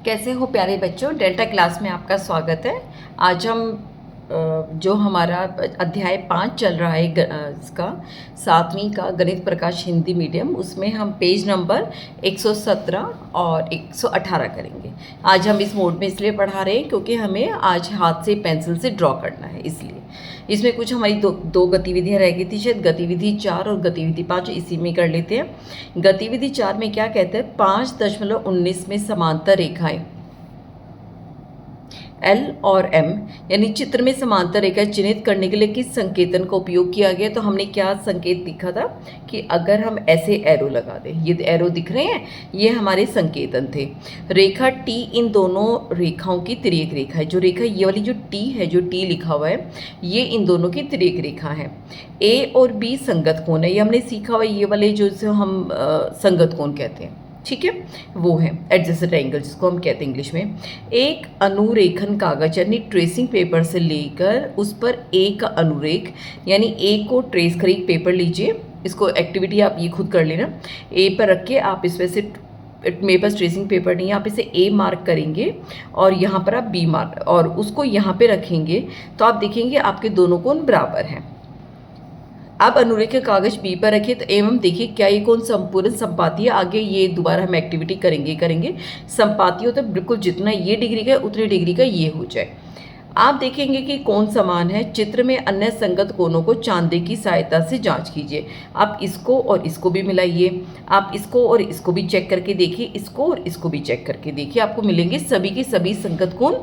कैसे हो प्यारे बच्चों। डेल्टा क्लास में आपका स्वागत है। आज हम जो हमारा अध्याय 5 चल रहा है इसका 7वीं का गणित प्रकाश हिंदी मीडियम, उसमें हम पेज नंबर 117 और 118 करेंगे। आज हम इस मोड में इसलिए पढ़ा रहे हैं क्योंकि हमें आज हाथ से पेंसिल से ड्रॉ करना है, इसलिए इसमें कुछ हमारी दो गतिविधियाँ रह गई थी शायद, गतिविधि 4 और गतिविधि 5, इसी में कर लेते हैं। गतिविधि 4 में क्या कहते हैं, 5.19 में समांतर रेखाएं L और M यानी चित्र में समांतर रेखा चिन्हित करने के लिए किस संकेतन का उपयोग किया गया। तो हमने क्या संकेत दिखा था कि अगर हम ऐसे एरो लगा दें, ये एरो दिख रहे हैं, ये हमारे संकेतन थे। रेखा T इन दोनों रेखाओं की तिर्यक रेखा है। जो रेखा ये वाली जो T है, जो T लिखा हुआ है, ये इन दोनों की तिर्यक रेखा है। A और B संगत कोण है, ये हमने सीखा हुआ, ये वाले जो हम संगत कोण कहते हैं, ठीक है, वो है एडजेसेंट एंगल जिसको हम कहते हैं इंग्लिश में। एक अनुरेखन कागज यानी ट्रेसिंग पेपर से लेकर उस पर ए का अनुरेख यानी ए को ट्रेस कर एक पेपर लीजिए। इसको एक्टिविटी आप ये खुद कर लेना। ए पर रख के आप इस वजह से, मेरे पास ट्रेसिंग पेपर नहीं है, आप इसे ए मार्क करेंगे और यहाँ पर आप बी मार्क और उसको यहाँ पे रखेंगे तो आप देखेंगे आपके दोनों कोण बराबर हैं। अब अनुरेखित कागज बी पर रखिए तो एवं देखिए क्या ये कौन संपूर्ण संपाती है। आगे ये दोबारा हम एक्टिविटी करेंगे संपाती हो तो बिल्कुल जितना ये डिग्री का उतनी डिग्री का ये हो जाए। आप देखेंगे कि कौन समान है। चित्र में अन्य संगत कोणों को चांदे की सहायता से जांच कीजिए। आप इसको और इसको भी मिलाइए, आप इसको और इसको भी चेक करके देखिए, इसको और इसको भी चेक करके देखिए, आपको मिलेंगे सभी के सभी संगत कोण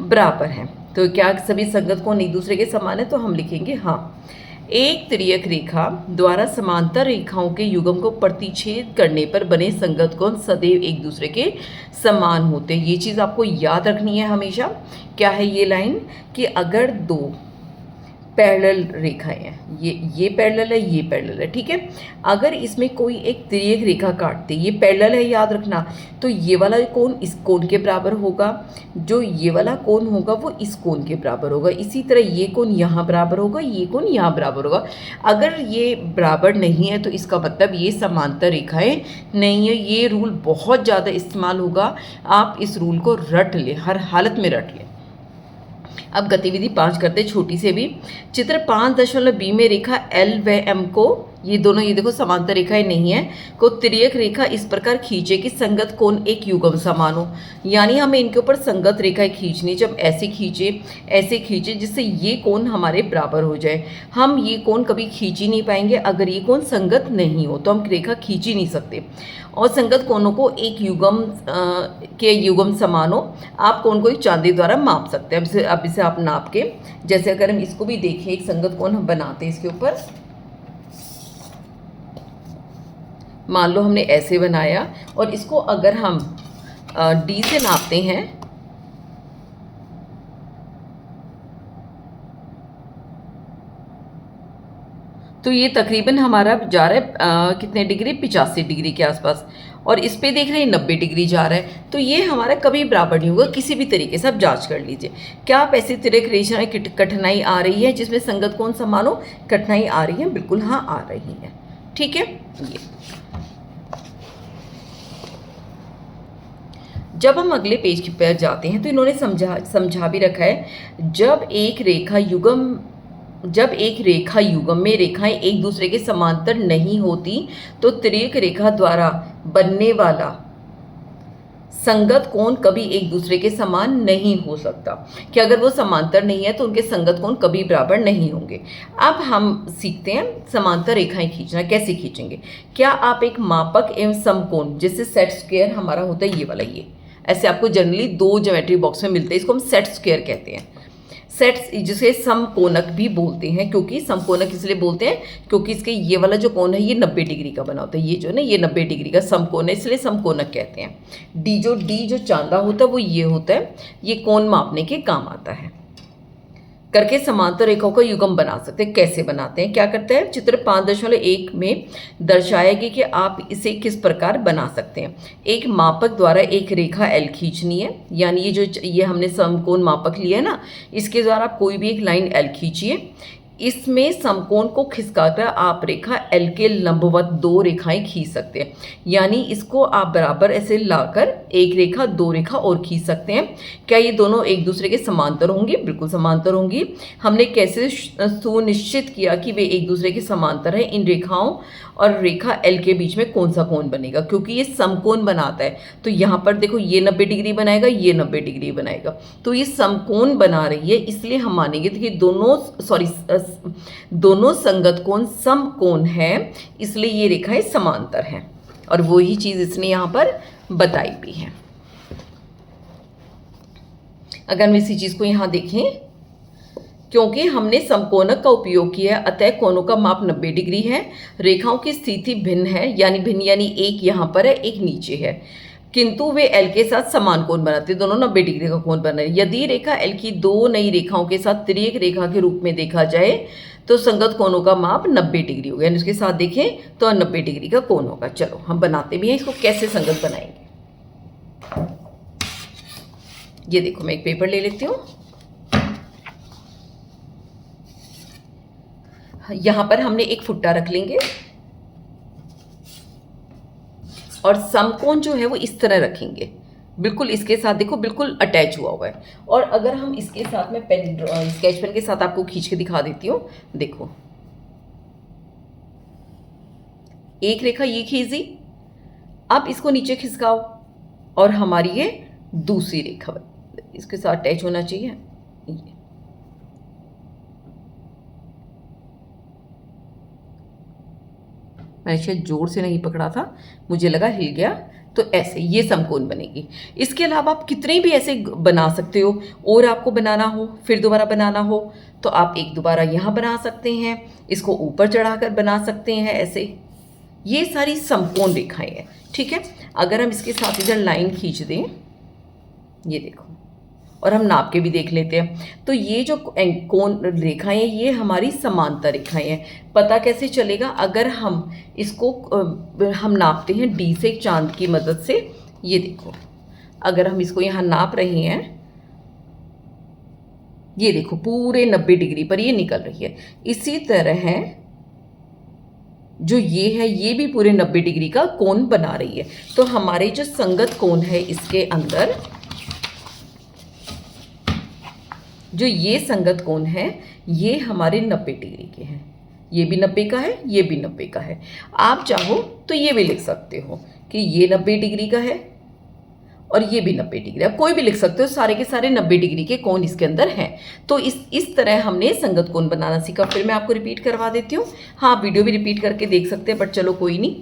बराबर हैं। तो क्या सभी संगत कोण एक दूसरे के समान है? तो हम लिखेंगे हाँ। एक तिर्यक रेखा द्वारा समांतर रेखाओं के युग्म को प्रतिच्छेद करने पर बने संगत कोण सदैव एक दूसरे के समान होते हैं। ये चीज़ आपको याद रखनी है हमेशा। क्या है ये लाइन कि अगर दो पैरेलल रेखाएं हैं, ये पैरेलल है, ये पैरेलल है, ठीक है, अगर इसमें कोई एक तिर्यक रेखा काटते, ये पैरेलल है याद रखना, तो ये वाला कोण इस कोण के बराबर होगा, जो ये वाला कोण होगा वो इस कोण के बराबर होगा। इसी तरह ये कोण यहाँ बराबर होगा, ये कोण यहाँ बराबर होगा। अगर ये बराबर नहीं है तो इसका मतलब ये समांतर रेखाएं नहीं है। ये रूल बहुत ज़्यादा इस्तेमाल होगा, आप इस रूल को रट लें, हर हालत में रट लें। अब गतिविधि 5 करते छोटी से भी। चित्र 5.B में रेखा L व M को, ये दोनों ये देखो समांतर रेखाएं नहीं है, को तिर्यक रेखा इस प्रकार खींचे कि संगत कोण एक युग्म समान हो। यानी हमें इनके ऊपर संगत रेखाएं खींचनी, जब ऐसे खींचे जिससे ये कोण हमारे बराबर हो जाए। हम ये कोण कभी खींच ही नहीं पाएंगे अगर ये कोण संगत नहीं हो, तो हम रेखा खींच ही नहीं सकते। और संगत कोणों को एक युग्म समान हो, आप कोण को एक चांदी द्वारा माप सकते हैं। अब इसे आप नाप के, जैसे अगर हम इसको भी देखें, एक संगत कोण हम बनाते हैं इसके ऊपर, मान लो हमने ऐसे बनाया और इसको अगर हम D से नापते हैं तो ये तकरीबन हमारा जा रहा है कितने डिग्री, 85 डिग्री के आसपास, और इस पे देख रहे हैं 90 डिग्री जा रहा है। तो ये हमारा कभी बराबर नहीं होगा किसी भी तरीके से। आप जांच कर लीजिए, क्या आप ऐसी तिर्यक रेखा में कठिनाई आ रही है जिसमें संगत कोण समान हो? कठिनाई आ रही है, बिल्कुल हाँ आ रही है, ठीक है। ये जब हम अगले पेज की पर जाते हैं तो इन्होंने समझा भी रखा है, जब एक रेखा युग्म में रेखाएं एक दूसरे के समांतर नहीं होती तो तिर्यक रेखा द्वारा बनने वाला संगत कोण कभी एक दूसरे के समान नहीं हो सकता। कि अगर वो समांतर नहीं है तो उनके संगत कोण कभी बराबर नहीं होंगे। अब हम सीखते हैं समांतर रेखाएं खींचना कैसे खींचेंगे। क्या आप एक मापक एवं समकोण, जैसे सेट स्क्वायर हमारा होता है ये वाला, ये ऐसे आपको जनरली 2 ज्योमेट्री बॉक्स में मिलते हैं, इसको हम सेट स्क्वायर कहते हैं। सेट्स जिसे समकोणक भी बोलते हैं, क्योंकि समकोणक इसलिए बोलते हैं क्योंकि इसके ये वाला जो कोण है ये 90 डिग्री का बना होता है, ये जो ना ये 90 डिग्री का समकोण है, इसलिए समकोणक कहते हैं। डी जो चांदा होता है वो ये होता है, ये कोण मापने के काम आता है। करके समांतर रेखाओं का युग्म बना सकते हैं। कैसे बनाते हैं, क्या करते हैं, चित्र 5.1 में दर्शाएगी कि आप इसे किस प्रकार बना सकते हैं। एक मापक द्वारा एक रेखा L खींचनी है, यानी ये हमने समकोण मापक लिया है ना, इसके द्वारा आप कोई भी एक लाइन L खींचिए। इसमें समकोण को खिसकाकर आप रेखा एल के लंबवत दो रेखाएं खींच सकते हैं, यानी इसको आप बराबर ऐसे लाकर एक रेखा दो रेखा और खींच सकते हैं। क्या ये दोनों एक दूसरे के समांतर होंगी? बिल्कुल समांतर होंगी। हमने कैसे सुनिश्चित किया कि वे एक दूसरे के समांतर है? इन रेखाओं और रेखा एल के बीच में कौन सा कोण बनेगा, क्योंकि ये समकोण बनाता है। तो यहाँ पर देखो ये 90 डिग्री बनाएगा, ये 90 डिग्री बनाएगा, तो ये समकोण बना रही है, इसलिए हम मानेंगे कि दोनों संगत कोण समकोण है, इसलिए ये रेखाएं समांतर हैं। और वही चीज इसने यहाँ पर बताई भी है। अगर हम इसी चीज को यहाँ देखें, क्योंकि हमने समकोणक का उपयोग किया है, अतः कोणों का माप 90 डिग्री है। रेखाओं की स्थिति भिन्न है, यानी एक यहाँ पर है, एक नीचे है, किंतु वे एल के साथ समान कोण बनाते हैं, दोनों 90 डिग्री का कोण बना रहे। यदि रेखा एल की दो नई रेखाओं के साथ तिर्यक रेखा के रूप में देखा जाए तो संगत कोणों का माप 90 डिग्री होगा, यानी उसके साथ देखें तो 90 डिग्री का कोण होगा। चलो हम बनाते भी हैं, इसको कैसे संगत बनाएंगे। ये देखो मैं एक पेपर ले लेती हूँ। यहां पर हमने एक फुट्टा रख लेंगे और समकोण जो है वो इस तरह रखेंगे, बिल्कुल इसके साथ देखो बिल्कुल अटैच हुआ है। और अगर हम इसके साथ में स्केच पेन के साथ आपको खींच के दिखा देती हूँ, देखो एक रेखा ये खींची, अब इसको नीचे खिसकाओ और हमारी ये दूसरी रेखा इसके साथ अटैच होना चाहिए। ये मैंने शायद जोर से नहीं पकड़ा था, मुझे लगा हिल गया। तो ऐसे ये समकोण बनेगी। इसके अलावा आप कितने भी ऐसे बना सकते हो, और आपको बनाना हो फिर दोबारा बनाना हो तो आप एक दोबारा यहाँ बना सकते हैं, इसको ऊपर चढ़ाकर बना सकते हैं ऐसे। ये सारी समकोण रेखाएं हैं, ठीक है। अगर हम इसके साथ इधर लाइन खींच दें, ये देखो, और हम नाप के भी देख लेते हैं, तो ये जो कोण रेखाएं ये हमारी समांतर रेखाएं हैं। पता कैसे चलेगा? अगर हम इसको हम नापते हैं डी से एक चांद की मदद से। ये देखो, अगर हम इसको यहाँ नाप रहे हैं, ये देखो पूरे 90 डिग्री पर ये निकल रही है। इसी तरह है जो ये है, ये भी पूरे 90 डिग्री का कोण बना रही है। तो हमारे जो संगत कोण है इसके अंदर, जो ये संगत कोण है ये हमारे 90 डिग्री के हैं। ये भी 90 का है, ये भी 90 का है। आप चाहो तो ये भी लिख सकते हो कि ये 90 डिग्री का है और ये भी 90 डिग्री। आप कोई भी लिख सकते हो, सारे के सारे 90 डिग्री के कोण इसके अंदर हैं। तो इस तरह हमने संगत कोण बनाना सीखा। फिर मैं आपको रिपीट करवा देती हूँ। हाँ, वीडियो भी रिपीट करके देख सकते हैं, बट चलो कोई नहीं,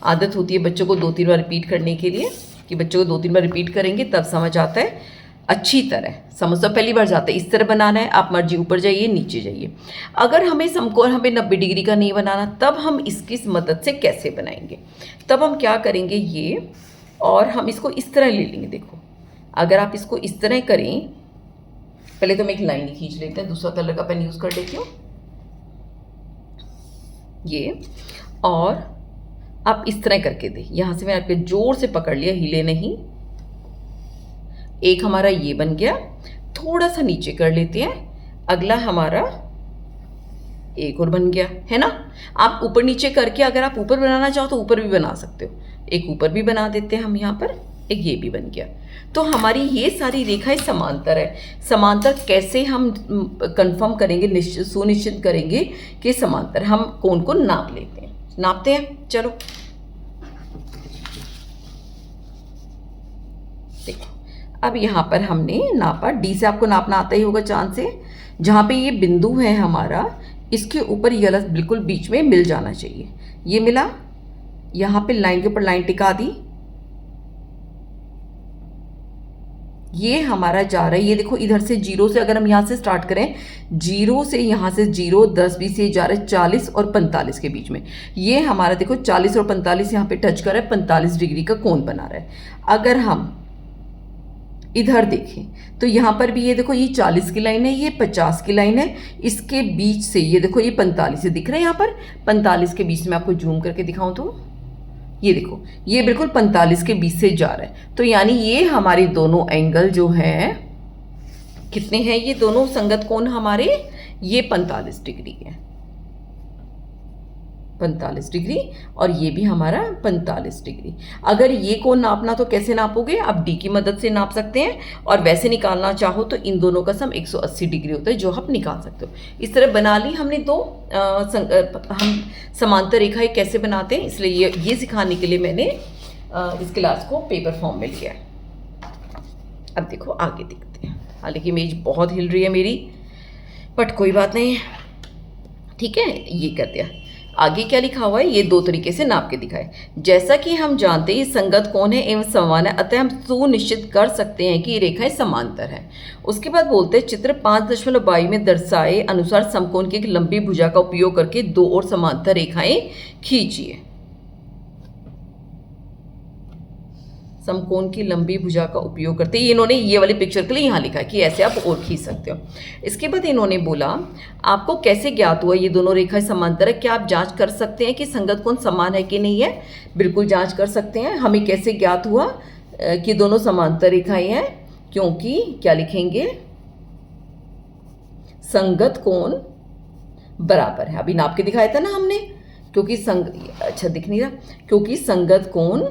आदत होती है बच्चों को 2-3 बार रिपीट करने के लिए, कि बच्चों को 2-3 बार रिपीट करेंगे तब समझ आता है अच्छी तरह। समझ तो पहली बार जाता है, इस तरह बनाना है, आप मर्जी ऊपर जाइए नीचे जाइए। अगर हमें समकोण हमें 90 डिग्री का नहीं बनाना, तब हम इसकी मदद से कैसे बनाएंगे? तब हम क्या करेंगे, ये और हम इसको इस तरह ले लेंगे। देखो, अगर आप इसको इस तरह करें, पहले तो हम एक लाइन खींच लेते हैं, दूसरा कलर का पेन यूज़ कर लेती हूँ ये, और आप इस तरह करके दे। यहाँ से मैंने आपके जोर से पकड़ लिया, हिले नहीं। एक हमारा ये बन गया, थोड़ा सा नीचे कर लेते हैं, अगला हमारा एक और बन गया, है ना। आप ऊपर नीचे करके अगर आप ऊपर बनाना चाहो तो ऊपर भी बना सकते हो। एक ऊपर भी बना देते हैं हम यहाँ पर, एक ये भी बन गया। तो हमारी ये सारी रेखाएं समांतर है। समांतर कैसे हम कंफर्म करेंगे, सुनिश्चित करेंगे कि समांतर? हम कोण को नाप लेते हैं, नापते हैं। चलो देखो, अब यहाँ पर हमने नापा, डी से आपको नापना आता ही होगा चांद से। जहाँ पे ये बिंदु है हमारा, इसके ऊपर ये गलत बिल्कुल बीच में मिल जाना चाहिए। ये मिला, यहाँ पे लाइन के ऊपर लाइन टिका दी, ये हमारा जा रहा है। ये देखो, इधर से 0 से अगर हम यहाँ से स्टार्ट करें, 0 से यहाँ से 0, 10, 20 ये जा रहा है 40 और 45 के बीच में। ये हमारा देखो 40 और 45 यहाँ पे टच कर रहा है, 45 डिग्री का कोण बना रहा है। अगर हम इधर देखें तो यहाँ पर भी ये देखो, ये 40 की लाइन है, ये 50 की लाइन है, इसके बीच से ये देखो ये 45 से दिख रहा है। यहाँ पर 45 के बीच में आपको जूम करके दिखाऊं तो ये देखो, ये बिल्कुल 45 के बीच से जा रहा है। तो यानी ये हमारे दोनों एंगल जो है कितने हैं, ये दोनों संगत कोण हमारे ये 45 डिग्री है, 45 डिग्री, और ये भी हमारा 45 डिग्री। अगर ये कोण नापना तो कैसे नापोगे? आप डी की मदद से नाप सकते हैं, और वैसे निकालना चाहो तो इन दोनों का सम 180 डिग्री होता है, जो आप निकाल सकते हो। इस तरह बना ली हमने दो। हम समांतर रेखाएं कैसे बनाते हैं, इसलिए ये सिखाने के लिए मैंने इस क्लास को पेपर फॉर्म में लिया है। अब देखो आगे देखते हैं। हालांकि इमेज बहुत हिल रही है मेरी, बट कोई बात नहीं, ठीक है। ये कर दिया। आगे क्या लिखा हुआ है, ये दो तरीके से नाप के दिखाए। जैसा कि हम जानते हैं ये संगत कोण है एवं समान है, अतः हम सुनिश्चित कर सकते हैं कि ये रेखाएं समांतर हैं। उसके बाद बोलते हैं चित्र 5.22 में दर्शाए अनुसार समकोण की एक लंबी भुजा का उपयोग करके दो और समांतर रेखाएं खींचिए। समकोण की लंबी भुजा का उपयोग करते हैं, इन्होंने ये वाली पिक्चर के लिए यहाँ लिखा है कि ऐसे आप और खींच सकते हो। इसके बाद इन्होंने बोला आपको कैसे ज्ञात हुआ ये दोनों रेखाएं समांतर है? क्या आप जांच कर सकते हैं कि संगत कोण समान है कि नहीं है? बिल्कुल जांच कर सकते हैं। हमें कैसे ज्ञात हुआ कि दोनों समांतर रेखाएं हैं? क्योंकि क्या लिखेंगे, संगत कोण बराबर है। अभी नाप के दिखाया था ना हमने, क्योंकि अच्छा दिख नहीं रहा, क्योंकि संगत कोण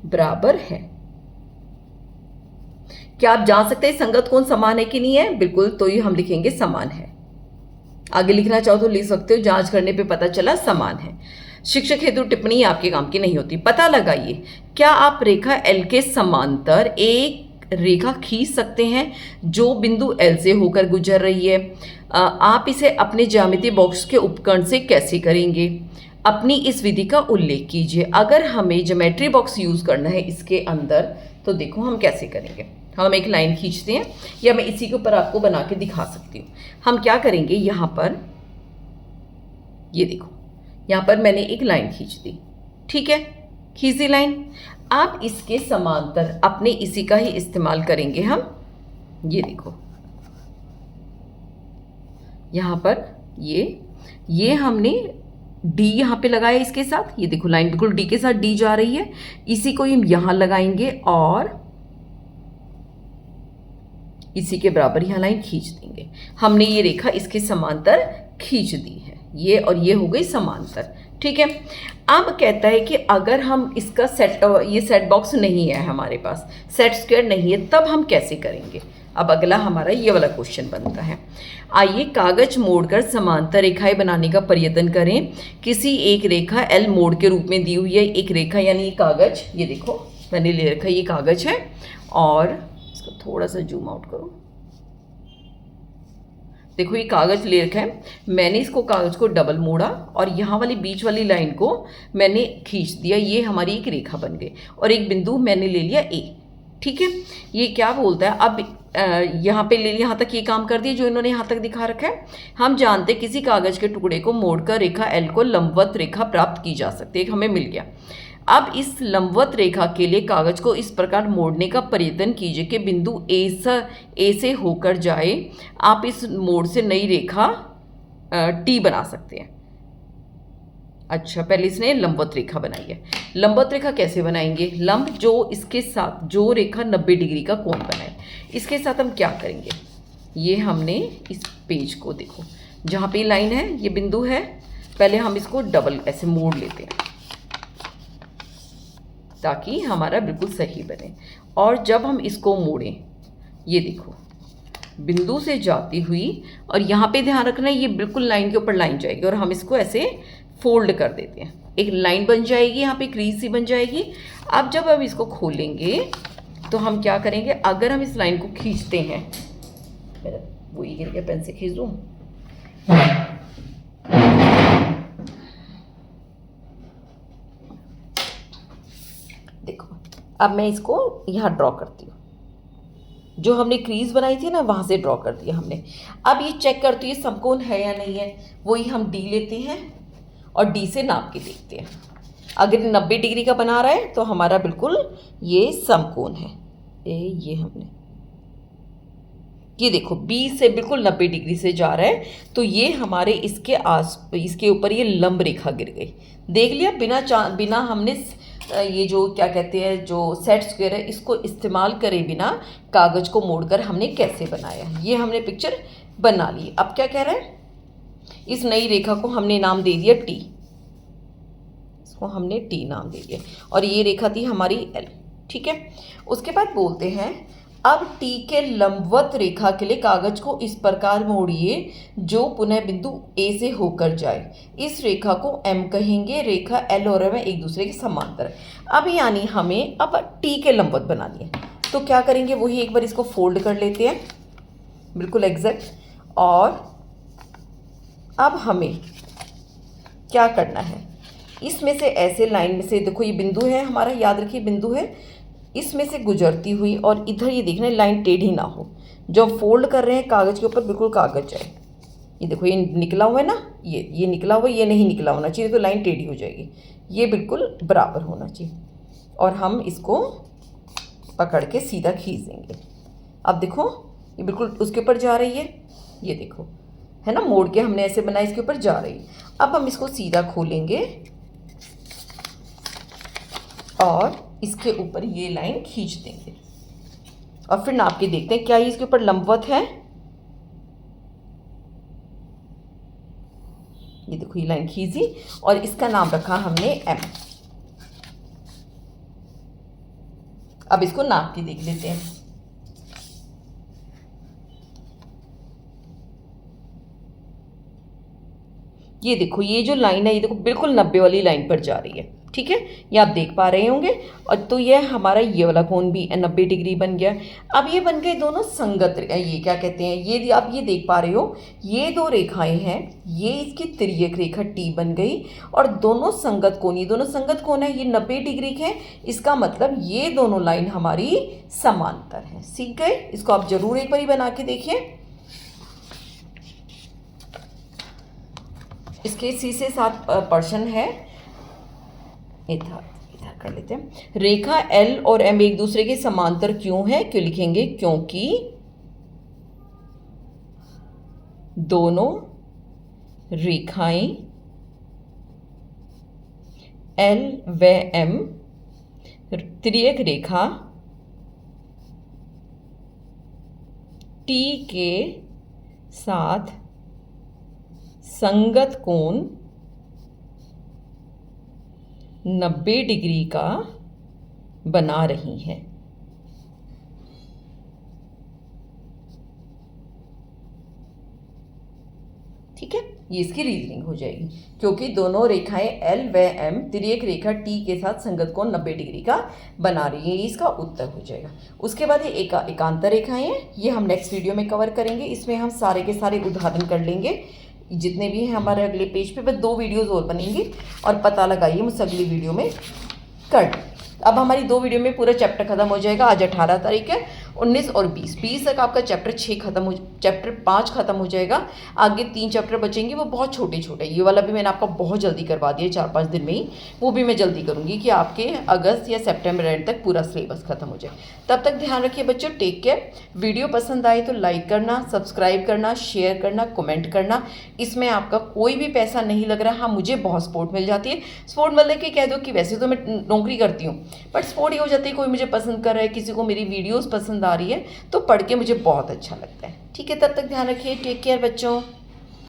बराबर है। क्या आप जान सकते हैं संगत कोण समान है कि नहीं है? बिल्कुल, तो ये हम लिखेंगे समान है। आगे लिखना चाहो तो लिख सकते हो, जांच करने पे पता चला समान है। शिक्षक हेतु टिप्पणी आपके काम की नहीं होती। पता लगाइए, क्या आप रेखा एल के समांतर एक रेखा खींच सकते हैं जो बिंदु एल से होकर गुजर रही है? आप इसे अपने ज्यामिति बॉक्स के उपकरण से कैसे करेंगे? अपनी इस विधि का उल्लेख कीजिए। अगर हमें ज्योमेट्री बॉक्स यूज़ करना है इसके अंदर, तो देखो हम कैसे करेंगे। हम एक लाइन खींचते हैं, या मैं इसी के ऊपर आपको बना के दिखा सकती हूँ। हम क्या करेंगे, यहाँ पर ये देखो, यहाँ पर मैंने एक लाइन खींच दी, ठीक है, खींच दी लाइन। आप इसके समांतर अपने इसी का ही इस्तेमाल करेंगे हम। ये देखो यहाँ पर ये हमने डी यहाँ पे लगाया इसके साथ। ये देखो लाइन बिल्कुल डी के साथ डी जा रही है, इसी को हम यहां लगाएंगे और इसी के बराबर यहाँ लाइन खींच देंगे। हमने ये रेखा इसके समांतर खींच दी है, ये और ये हो गई समांतर, ठीक है। अब कहता है कि अगर हम इसका ये सेट बॉक्स नहीं है हमारे पास, सेट स्क्वायर नहीं है, तब हम कैसे करेंगे? अब अगला हमारा ये वाला क्वेश्चन बनता है। आइए कागज मोड़कर समांतर रेखाएं बनाने का प्रयत्न करें। किसी एक रेखा एल मोड़ के रूप में दी हुई है। एक रेखा यानी ये कागज, ये देखो मैंने ले रखा है, ये कागज है, और इसको थोड़ा सा जूम आउट करो। देखो ये कागज ले रखा है, मैंने इसको कागज को डबल मोड़ा और यहाँ वाली बीच वाली लाइन को मैंने खींच दिया। ये हमारी एक रेखा बन गई, और एक बिंदु मैंने ले लिया ए, ठीक है। ये क्या बोलता है, अब यहाँ पे ले लिया, यहाँ तक ये काम कर दिया जो इन्होंने यहाँ तक दिखा रखा है। हम जानते हैं किसी कागज के टुकड़े को मोड़कर रेखा एल को लंबवत रेखा प्राप्त की जा सकती है, एक हमें मिल गया। अब इस लंबवत रेखा के लिए कागज को इस प्रकार मोड़ने का प्रयत्न कीजिए कि बिंदु ए से होकर जाए। आप इस मोड़ से नई रेखा टी बना सकते हैं। अच्छा, पहले इसने लंबवत रेखा बनाई है। लंबवत रेखा कैसे बनाएंगे? लंब जो इसके साथ जो रेखा 90 डिग्री का कोण बनाए, इसके साथ हम क्या करेंगे, ये हमने इस पेज को देखो, जहाँ पे लाइन है ये बिंदु है, पहले हम इसको डबल ऐसे मोड़ लेते हैं ताकि हमारा बिल्कुल सही बने। और जब हम इसको मोड़ें, ये देखो बिंदु से जाती हुई, और यहाँ पे ध्यान रखना है ये बिल्कुल लाइन के ऊपर लाइन जाएगी, और हम इसको ऐसे फोल्ड कर देते हैं, एक लाइन बन जाएगी, यहाँ पे क्रीज सी बन जाएगी। अब जब हम इसको खोलेंगे तो हम क्या करेंगे, अगर हम इस लाइन को खींचते हैं, मेरा वो ही गिर गया, पेन से खींच दूँ, देखो अब मैं इसको यहाँ ड्रॉ करती हूँ, जो हमने क्रीज बनाई थी ना वहाँ से ड्रॉ कर दिया हमने। अब ये चेक करती है समकोण है या नहीं है, वही हम डी लेते हैं और डी से नाप के देखते हैं। अगर 90 डिग्री का बना रहा है तो हमारा बिल्कुल ये समकोण है। ये हमने ये देखो बी से बिल्कुल 90 डिग्री से जा रहा है, तो ये हमारे इसके ऊपर ये लंब रेखा गिर गई। देख लिया, बिना हमने ये जो क्या कहते हैं जो सेट स्क्वायर है इसको इस्तेमाल करे बिना कागज को मोड़कर हमने कैसे बनाया, ये हमने पिक्चर बना ली। अब क्या कह रहा है, इस नई रेखा को हमने नाम दे दिया टी, इसको हमने टी नाम दे दिया, और ये रेखा थी हमारी एल। ठीक है, उसके बाद बोलते हैं अब टी के लंबवत रेखा के लिए कागज को इस प्रकार मोड़िए जो पुनः बिंदु ए से होकर जाए। इस रेखा को एम कहेंगे। रेखा एल और एम एक दूसरे के समांतर। अब यानी हमें अब टी के लंबवत बना दिए, तो क्या करेंगे, वही एक बार इसको फोल्ड कर लेते हैं बिल्कुल एग्जैक्ट। और अब हमें क्या करना है, इसमें से ऐसे लाइन में से, देखो ये बिंदु है हमारा, याद रखिए बिंदु है, इसमें से गुजरती हुई, और इधर ये देखना लाइन टेढ़ी ना हो, जब फोल्ड कर रहे हैं कागज़ के ऊपर बिल्कुल कागज जाए। ये देखो ये निकला हुआ है ना, ये निकला हुआ, ये नहीं निकला होना चाहिए, तो लाइन टेढ़ी हो जाएगी, ये बिल्कुल बराबर होना चाहिए। और हम इसको पकड़ के सीधा खींच देंगे। अब देखो ये बिल्कुल उसके ऊपर जा रही है, ये देखो है ना, मोड़ के हमने ऐसे बनाया, इसके ऊपर जा रही है। अब हम इसको सीधा खोलेंगे और इसके ऊपर ये लाइन खींच देंगे, और फिर नाप के देखते हैं क्या ये इसके ऊपर लंबवत है। ये देखो ये लाइन खींची, और इसका नाम रखा हमने एम। अब इसको नाप के देख लेते हैं। ये देखो ये जो लाइन है, ये देखो बिल्कुल 90 वाली लाइन पर जा रही है। ठीक है, ये आप देख पा रहे होंगे। और तो ये हमारा ये वाला कोण भी 90 डिग्री बन गया। अब ये बन गए दोनों संगत, ये क्या कहते हैं, ये आप ये देख पा रहे हो, ये दो रेखाएं हैं, ये इसकी तिर्यक रेखा टी बन गई, और दोनों संगत कोण, ये दोनों संगत कोण है, ये 90 डिग्री के। इसका मतलब ये दोनों लाइन हमारी समांतर है। सीख गए, इसको आप जरूर एक बार बना के देखिए। इसके सी से 7 पर्सन है, इधर कर लेते हैं। रेखा एल और एम एक दूसरे के समांतर क्यों है, क्यों लिखेंगे, क्योंकि दोनों रेखाएं एल व एम तिर्यक रेखा टी के साथ संगत कोण 90 डिग्री का बना रही है। ठीक है, ये इसकी रीजनिंग हो जाएगी, क्योंकि दोनों रेखाएं एल व एम तिर्यक रेखा टी के साथ संगत कोण 90 डिग्री का बना रही है। इसका उत्तर हो जाएगा। उसके बाद ये एकांतर रेखाएं हैं, ये हम नेक्स्ट वीडियो में कवर करेंगे। इसमें हम सारे के सारे उदाहरण कर लेंगे जितने भी हैं हमारे अगले पेज पे। बस 2 वीडियोज़ और बनेंगी, और पता लगाइए मुझसे अगली वीडियो में कर। अब हमारी 2 वीडियो में पूरा चैप्टर खत्म हो जाएगा। आज 18 तारीख है, 19 और 20 तक आपका चैप्टर 5 खत्म हो जाएगा। आगे 3 चैप्टर बचेंगे, वो बहुत छोटे छोटे। ये वाला भी मैंने आपका बहुत जल्दी करवा दिया, 4-5 दिन में ही। वो भी मैं जल्दी करूँगी कि आपके अगस्त या सितंबर एंड तक पूरा सिलेबस खत्म हो जाए। तब तक ध्यान रखिए बच्चों, टेक केयर। वीडियो पसंद आए तो लाइक करना, सब्सक्राइब करना, शेयर करना, कमेंट करना। इसमें आपका कोई भी पैसा नहीं लग रहा। हाँ, मुझे बहुत सपोर्ट मिल जाती है। सपोर्ट मतलब कि कह दो कि वैसे तो मैं नौकरी करती हूँ, बट सपोर्ट ये हो जाती है कोई मुझे पसंद कर रहा है, किसी को मेरी वीडियोस पसंद आ रही है, तो पढ़ के मुझे बहुत अच्छा लगता है। ठीक है, तब तक ध्यान रखिए। टेक केयर बच्चों।